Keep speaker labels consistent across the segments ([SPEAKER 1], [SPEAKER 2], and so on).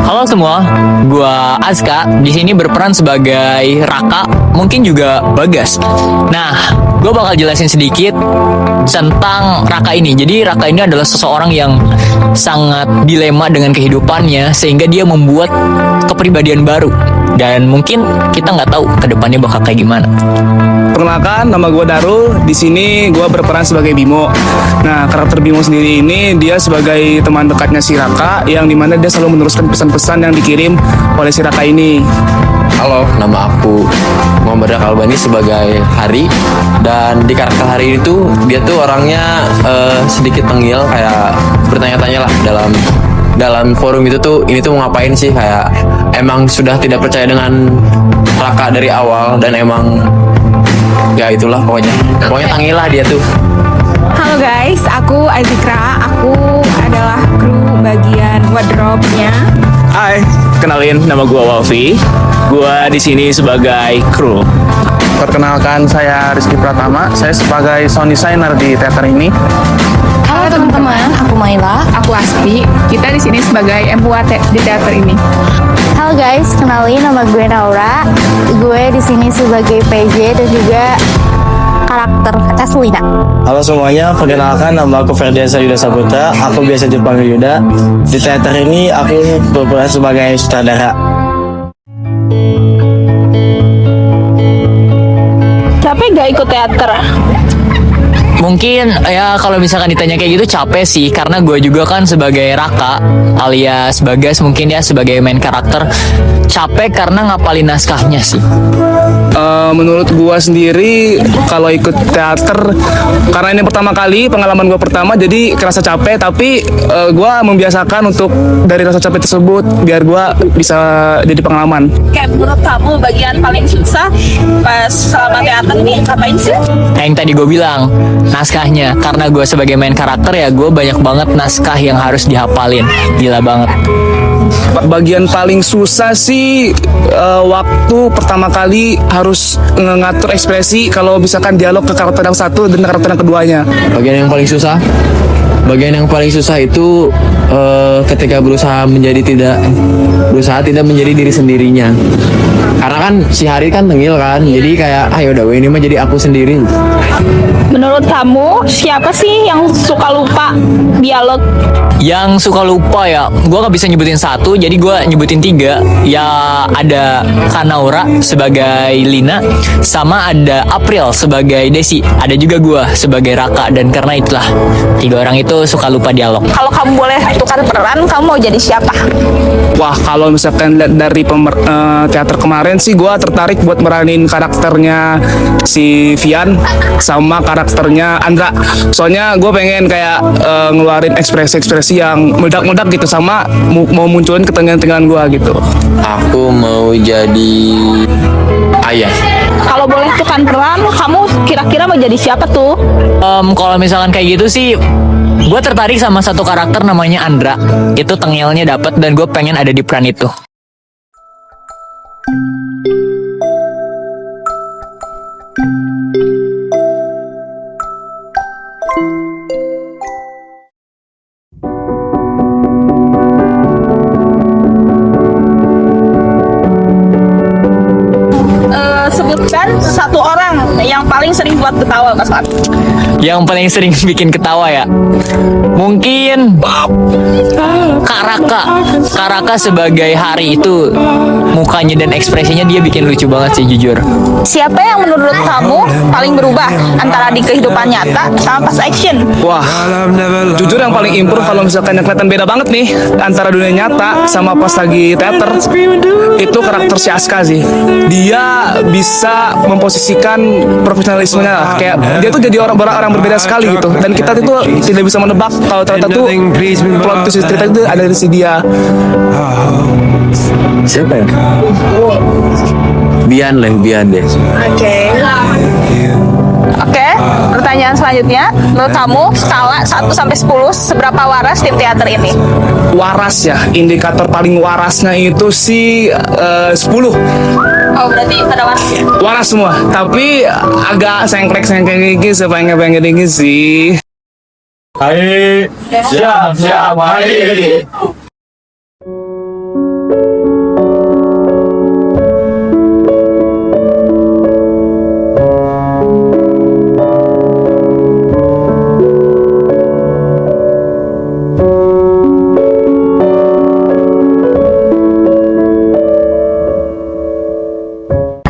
[SPEAKER 1] Halo semua, gua Azka. Di sini berperan sebagai Raka, mungkin juga Bagas. Nah, gua bakal jelasin sedikit tentang Raka ini. Jadi Raka ini adalah seseorang yang sangat dilema dengan kehidupannya sehingga dia membuat kepribadian baru. Dan mungkin kita nggak tahu ke depannya bakal kayak gimana.
[SPEAKER 2] Perkenalkan, nama gue Darul. Di sini gue berperan sebagai Bimo. Nah, karakter Bimo sendiri ini dia sebagai teman dekatnya si Raka, yang dimana dia selalu meneruskan pesan-pesan yang dikirim oleh si Raka ini.
[SPEAKER 3] Halo, nama aku Muhammad Raka Albani sebagai Hari. Dan di karakter Hari itu dia tuh orangnya sedikit tengil, kayak bertanya-tanya lah dalam forum itu tuh, ini tuh mau ngapain sih, kayak emang sudah tidak percaya dengan Raka dari awal, dan emang ya itulah pokoknya tangil lah dia tuh.
[SPEAKER 4] Halo guys, aku Azikra. Aku adalah kru bagian wardrobe-nya.
[SPEAKER 2] Hai, kenalin, nama gue Walfi. Gue di sini sebagai kru. Perkenalkan, saya Rizky Pratama. Saya sebagai sound designer di teater ini.
[SPEAKER 5] Halo teman-teman, aku Maila.
[SPEAKER 4] Aku Asti. Kita di sini sebagai MUA di teater ini.
[SPEAKER 5] Halo guys, kenalin nama gue Naura. Gue di sini sebagai PJ dan juga karakter Eslina.
[SPEAKER 6] Halo semuanya, perkenalkan nama aku Ferdiansa Yuda Saputra. Aku biasa dipanggil Yuda. Di teater ini aku berperan sebagai sutradara.
[SPEAKER 4] Capek gak ikut teater?
[SPEAKER 1] Mungkin ya kalau misalkan ditanya kayak gitu capek sih, karena gue juga kan sebagai Raka alias Bagas mungkin ya sebagai main karakter, capek karena ngapalin naskahnya sih.
[SPEAKER 2] Menurut gue sendiri kalau ikut teater, karena ini pertama kali, pengalaman gue pertama, jadi kerasa capek. Tapi gue membiasakan untuk dari rasa capek tersebut biar gue bisa jadi pengalaman.
[SPEAKER 4] Kayak menurut kamu bagian paling susah pas selama teater nih ngapain sih?
[SPEAKER 1] Kayak yang tadi gue bilang, naskahnya. Karena gue sebagai main karakter ya gue banyak banget naskah yang harus dihafalin. Gila banget.
[SPEAKER 2] Bagian paling susah sih waktu pertama kali harus ngatur ekspresi kalau misalkan dialog ke karakter yang satu dan karakter yang keduanya.
[SPEAKER 3] Bagian yang paling susah itu ketika berusaha tidak menjadi diri sendirinya. Karena kan si Hari kan tengil kan, jadi kayak ayo udah ini mah jadi aku sendiri.
[SPEAKER 4] Menurut kamu siapa sih yang suka lupa dialog?
[SPEAKER 1] Yang suka lupa ya, gue gak bisa nyebutin satu, jadi gue nyebutin tiga. Ya ada Kanaura sebagai Lina, sama ada April sebagai Desi, ada juga gue sebagai Raka. Dan karena itulah tiga orang itu suka lupa dialog.
[SPEAKER 4] Kalau kamu boleh tukar peran, kamu mau jadi siapa?
[SPEAKER 2] Wah, kalau misalkan lihat dari teater kemarin sih gue tertarik buat meranin karakternya si Vian sama karakternya Andra. Soalnya gue pengen kayak ngeluarin ekspresi-ekspresi yang meledak-meledak gitu, sama mau munculin ketegangan-ketegangan gue gitu.
[SPEAKER 3] Aku mau jadi ayah.
[SPEAKER 4] Kalau boleh tukar peran, kamu kira-kira mau jadi siapa tuh?
[SPEAKER 1] Kalau misalkan kayak gitu sih, gue tertarik sama satu karakter namanya Andra. Itu tengilnya dapet dan gue pengen ada di peran itu.
[SPEAKER 4] Sebutkan satu orang yang paling sering buat ketawa pas saat.
[SPEAKER 1] Yang paling sering bikin ketawa ya, mungkin Kak Raka sebagai Hari itu, mukanya dan ekspresinya dia bikin lucu banget sih jujur.
[SPEAKER 4] Siapa yang menurut kamu paling berubah antara di kehidupan nyata sama pas action?
[SPEAKER 2] Wah, jujur yang paling improve kalau misalkan yang kelihatan beda banget nih antara dunia nyata sama pas lagi teater, itu karakter si Aska sih. Dia bisa memposisikan profesionalismenya lah. Kayak dia tuh jadi orang berbeda sekali gitu. Dan kita tuh tidak bisa menebak kalau ternyata tuh plot twist cerita itu ada di si dia.
[SPEAKER 3] Siapa ya? lesbian deh.
[SPEAKER 4] Oke, pertanyaan selanjutnya. Menurut kamu, skala 1 sampai 10, seberapa waras tim teater ini?
[SPEAKER 2] Waras ya, indikator paling warasnya itu sih 10.
[SPEAKER 4] Oh, berarti pada waras ya?
[SPEAKER 2] Waras semua, tapi agak sengklek-sengklek gini sepengen-pengen dingin sih.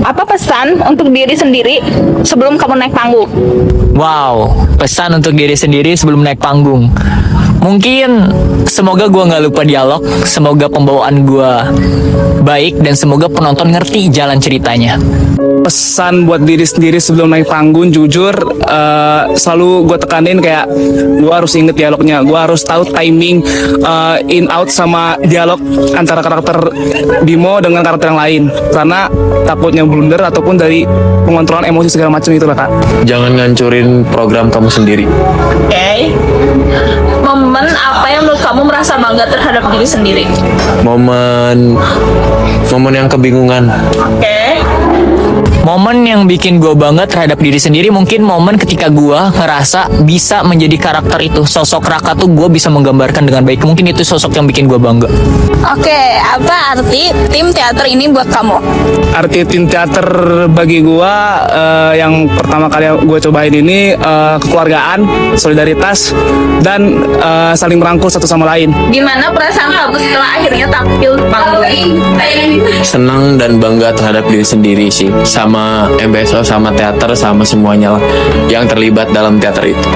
[SPEAKER 4] Apa pesan untuk diri sendiri sebelum kamu naik panggung?
[SPEAKER 1] Wow, pesan untuk diri sendiri sebelum naik panggung. Mungkin semoga gua nggak lupa dialog, semoga pembawaan gua baik, dan semoga penonton ngerti jalan ceritanya.
[SPEAKER 2] Pesan buat diri sendiri sebelum naik panggung, jujur selalu gue tekanin kayak gue harus inget dialognya, gue harus tahu timing in out sama dialog antara karakter Bimo dengan karakter yang lain, karena takutnya blunder ataupun dari pengontrolan emosi segala macam itu lah kak.
[SPEAKER 3] Jangan ngancurin program kamu sendiri.
[SPEAKER 4] Oke. Momen apa yang menurut kamu merasa bangga terhadap diri sendiri?
[SPEAKER 3] Momen yang kebingungan.
[SPEAKER 4] Oke.
[SPEAKER 1] Momen yang bikin gue bangga terhadap diri sendiri mungkin momen ketika gue ngerasa bisa menjadi karakter itu. Sosok Raka tuh gue bisa menggambarkan dengan baik. Mungkin itu sosok yang bikin gue bangga.
[SPEAKER 4] Oke, apa arti tim teater ini buat kamu?
[SPEAKER 2] Arti tim teater bagi gue yang pertama kali gue cobain ini kekeluargaan, solidaritas, dan saling merangkul satu sama lain.
[SPEAKER 4] Gimana perasaan kamu setelah akhirnya tampil di panggung?
[SPEAKER 3] Senang dan bangga terhadap diri sendiri sih, sama MBSO, sama teater, sama semuanya lah yang terlibat dalam teater itu.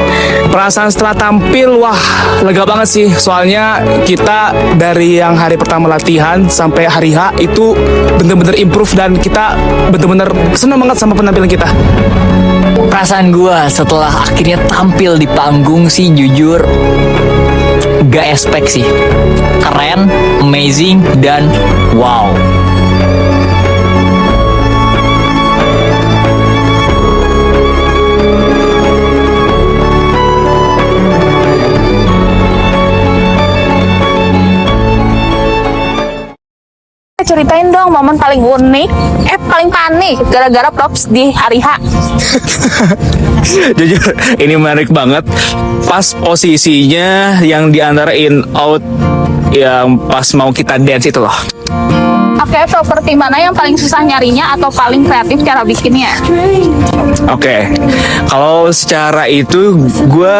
[SPEAKER 2] Perasaan setelah tampil, wah lega banget sih. Soalnya kita dari yang hari pertama latihan sampai hari H itu bener-bener improve, dan kita bener-bener senang banget sama penampilan kita.
[SPEAKER 1] Perasaan gue setelah akhirnya tampil di panggung sih jujur gak expect sih. Keren, amazing, dan wow.
[SPEAKER 4] Ceritain dong momen paling unik, paling panik gara-gara props di hari H.
[SPEAKER 2] Jujur ini menarik banget. Pas posisinya yang di antara in out, yang pas mau kita dance itu loh.
[SPEAKER 4] Oke, properti mana yang paling susah nyarinya atau paling kreatif cara bikinnya?
[SPEAKER 2] Oke, kalau secara itu gue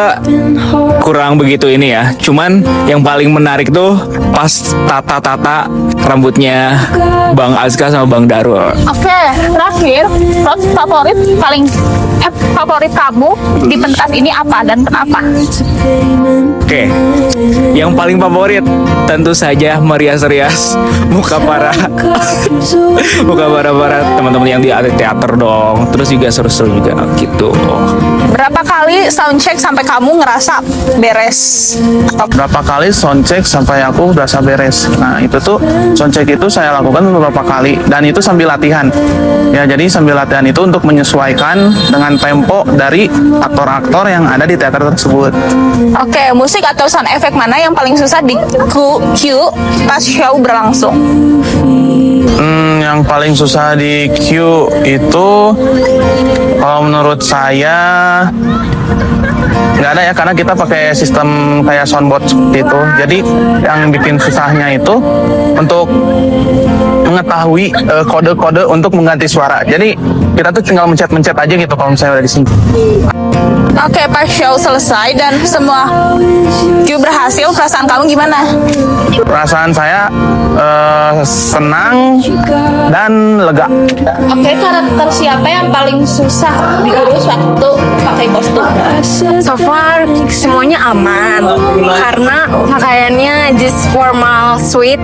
[SPEAKER 2] kurang begitu ini ya. Cuman yang paling menarik tuh pas tata-tata rambutnya Bang Azka sama Bang Darul.
[SPEAKER 4] Oke, terakhir, props favorit kamu di pentas ini apa dan kenapa?
[SPEAKER 2] Oke, yang paling favorit tentu saja merias-rias muka para teman-teman yang di teater dong. Terus juga seru-seru juga gitu.
[SPEAKER 4] Berapa kali soundcheck sampai kamu ngerasa beres?
[SPEAKER 7] Berapa kali soundcheck sampai aku berasa beres. Nah itu tuh soundcheck itu saya lakukan beberapa kali, dan itu sambil latihan. Ya jadi sambil latihan itu untuk menyesuaikan dengan tempo dari aktor-aktor yang ada di teater tersebut.
[SPEAKER 4] Oke, musik atau sound effect mana yang paling susah di cue pas show berlangsung?
[SPEAKER 7] Yang paling susah di cue itu kalau menurut saya nggak ada ya, karena kita pakai sistem kayak soundboard seperti itu. Jadi yang bikin susahnya itu untuk mengetahui kode-kode untuk mengganti suara. Jadi kita tuh tinggal mencet-mencet aja gitu kalau misalnya udah di sini.
[SPEAKER 4] Oke, pas show selesai dan semua cue berhasil, perasaan kamu gimana?
[SPEAKER 7] Perasaan saya senang dan lega.
[SPEAKER 4] Oke, karakter siapa yang paling susah diurus waktu pakai kostum?
[SPEAKER 8] So far semuanya aman karena pakaiannya just formal sweet,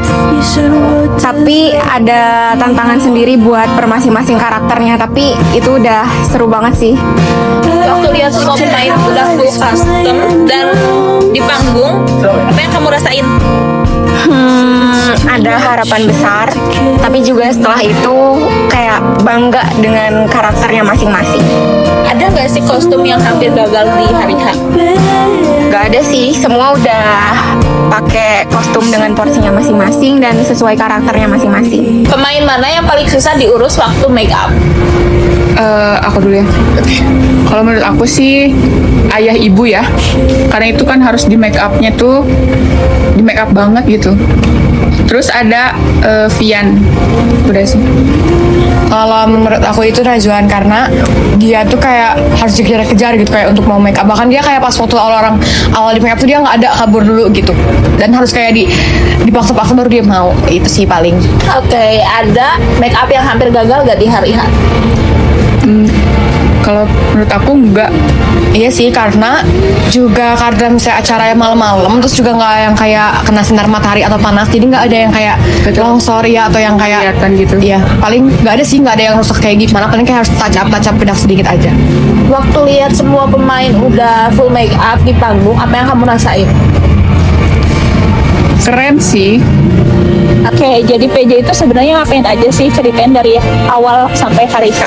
[SPEAKER 8] tapi ada tantangan sendiri buat per masing-masing karakternya, tapi itu udah seru banget sih.
[SPEAKER 4] Waktu lihat kamu main udah full custom dan di panggung, apa yang kamu rasain?
[SPEAKER 8] Ada harapan besar, tapi juga setelah itu kayak bangga dengan karakternya masing-masing.
[SPEAKER 4] Ada nggak sih kostum yang hampir gagal di hari H?
[SPEAKER 8] Gak ada sih, semua udah pakai kostum dengan porsinya masing-masing dan sesuai karakternya masing-masing.
[SPEAKER 4] Pemain mana yang paling susah diurus waktu make up?
[SPEAKER 9] Aku dulu ya. Kalau menurut aku sih ayah ibu ya, karena itu kan harus di make upnya tuh di make up banget gitu. Terus ada Vian, udah sih. Kalau menurut aku itu Rajuan karena dia tuh kayak harus dikejar-kejar gitu kayak untuk mau make up. Bahkan dia kayak pas foto orang awal di make up tuh dia nggak ada, kabur dulu gitu. Dan harus kayak dipaksa-paksa baru dia mau. Itu sih paling.
[SPEAKER 4] Oke, ada make up yang hampir gagal gak di hari H?
[SPEAKER 9] Kalau menurut aku enggak. Iya sih, karena misalnya acaranya malam-malam terus juga nggak yang kayak kena sinar matahari atau panas, jadi nggak ada yang kayak longsor ya atau yang kayak kelihatan gitu. Iya, paling nggak ada sih, nggak ada yang rusak kayak gimana, paling kayak harus touch up bedak sedikit aja.
[SPEAKER 4] Waktu lihat semua pemain udah full make up di panggung, apa yang kamu rasain?
[SPEAKER 9] Keren sih.
[SPEAKER 4] Oke, jadi PJ itu sebenarnya ngapain aja sih, ceritain dari awal sampai hari H?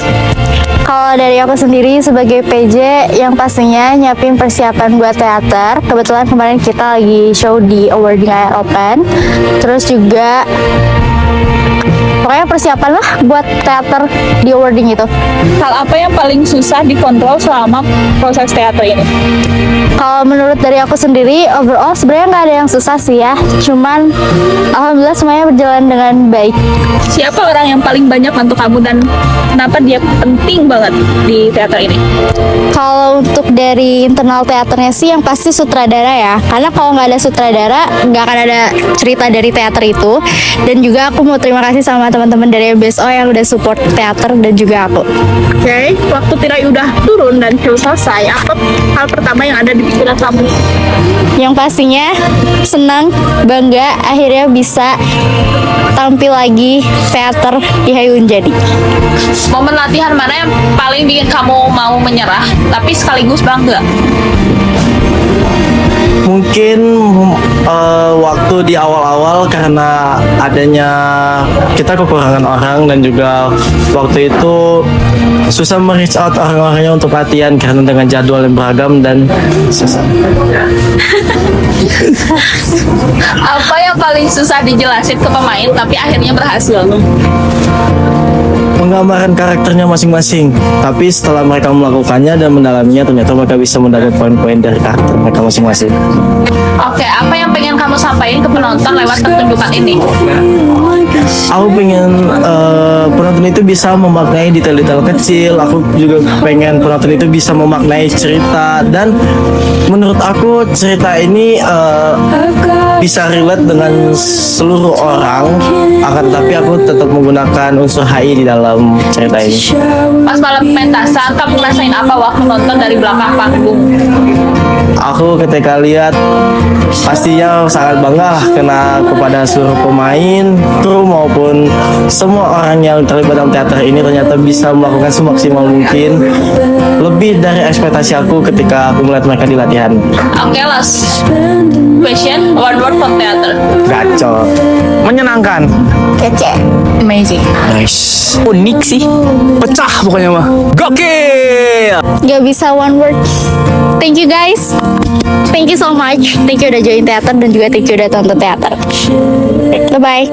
[SPEAKER 5] Kalau dari aku sendiri sebagai PJ, yang pastinya nyiapin persiapan buat teater. Kebetulan kemarin kita lagi show di Awarding Air Open. Terus juga pokoknya persiapan lah buat teater di awarding itu.
[SPEAKER 4] Hal apa yang paling susah dikontrol selama proses teater ini?
[SPEAKER 5] Kalau menurut dari aku sendiri, overall sebenarnya nggak ada yang susah sih ya. Cuman alhamdulillah semuanya berjalan dengan baik.
[SPEAKER 4] Siapa orang yang paling banyak bantu kamu dan kenapa dia penting banget di teater ini?
[SPEAKER 5] Kalau untuk dari internal teaternya sih yang pasti sutradara ya. Karena kalau nggak ada sutradara, nggak akan ada cerita dari teater itu. Dan juga aku mau terima kasih sama teman-teman dari BSO yang udah support teater dan juga aku.
[SPEAKER 4] Oke, waktu tirai udah turun dan show selesai, apa hal pertama yang ada di pikiran kamu?
[SPEAKER 5] Yang pastinya senang, bangga akhirnya bisa tampil lagi teater di Hayun jadi.
[SPEAKER 4] Momen latihan mana yang paling bikin kamu mau menyerah tapi sekaligus bangga?
[SPEAKER 6] Mungkin waktu di awal-awal karena adanya kita kekurangan orang dan juga waktu itu susah reach out orang-orangnya untuk latihan karena dengan jadwal yang beragam dan susah.
[SPEAKER 4] Apa yang paling susah dijelasin ke pemain tapi akhirnya berhasil?
[SPEAKER 6] Menggambarkan karakternya masing-masing, tapi setelah mereka melakukannya dan mendalaminya ternyata mereka bisa mendapat poin-poin dari karakter mereka masing-masing.
[SPEAKER 4] Oke, apa yang pengen kamu sampaikan ke penonton lewat pertunjukan ini?
[SPEAKER 6] Aku pengen penonton itu bisa memaknai detail-detail kecil. Aku juga pengen penonton itu bisa memaknai cerita, dan menurut aku cerita ini bisa relate dengan seluruh orang. Akan tetapi aku tetap menggunakan unsur HI di dalam cerita ini.
[SPEAKER 4] Pas malam pementasan, kamu ngerasain apa waktu nonton dari belakang panggung?
[SPEAKER 6] Aku ketika lihat pastinya sangat bangga lah kepada seluruh pemain, kru maupun semua orang yang terlibat dalam teater ini ternyata bisa melakukan semaksimal mungkin, lebih dari ekspektasi aku ketika aku melihat mereka di latihan.
[SPEAKER 4] Oke, last question, one word for theater.
[SPEAKER 6] Gacor.
[SPEAKER 7] Menyenangkan.
[SPEAKER 8] Kece.
[SPEAKER 9] Amazing.
[SPEAKER 2] Nice.
[SPEAKER 1] Unik sih.
[SPEAKER 2] Pecah pokoknya mah. Gokil.
[SPEAKER 5] Gak bisa one word. Thank you guys. Thank you so much. Thank you udah join teater dan juga thank you udah tonton teater. Bye bye.